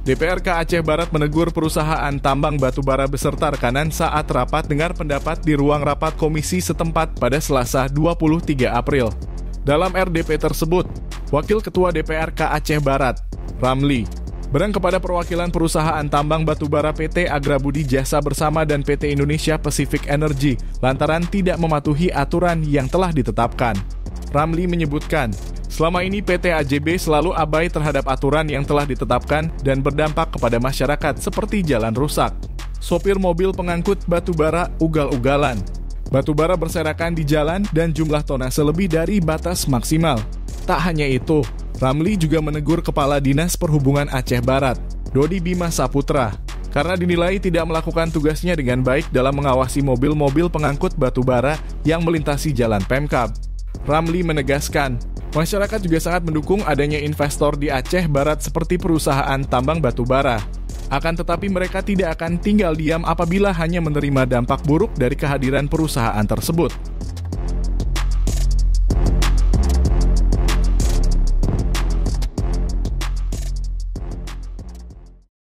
DPRK Aceh Barat menegur perusahaan tambang batubara beserta rekanan saat rapat dengar pendapat di ruang rapat komisi setempat pada Selasa 23 April. Dalam RDP tersebut, Wakil Ketua DPRK Aceh Barat, Ramli, berang kepada perwakilan perusahaan tambang batubara PT Agrabudi Jasa Bersama dan PT Indonesia Pacific Energy lantaran tidak mematuhi aturan yang telah ditetapkan. Ramli menyebutkan, selama ini PT AJB selalu abai terhadap aturan yang telah ditetapkan dan berdampak kepada masyarakat seperti jalan rusak, sopir mobil pengangkut batubara ugal-ugalan, batubara berserakan di jalan dan jumlah tonase lebih dari batas maksimal. Tak hanya itu, Ramli juga menegur Kepala Dinas Perhubungan Aceh Barat, Dodi Bima Saputra, karena dinilai tidak melakukan tugasnya dengan baik dalam mengawasi mobil-mobil pengangkut batubara yang melintasi jalan Pemkab. Ramli menegaskan, masyarakat juga sangat mendukung adanya investor di Aceh Barat seperti perusahaan tambang batubara. Akan tetapi mereka tidak akan tinggal diam apabila hanya menerima dampak buruk dari kehadiran perusahaan tersebut.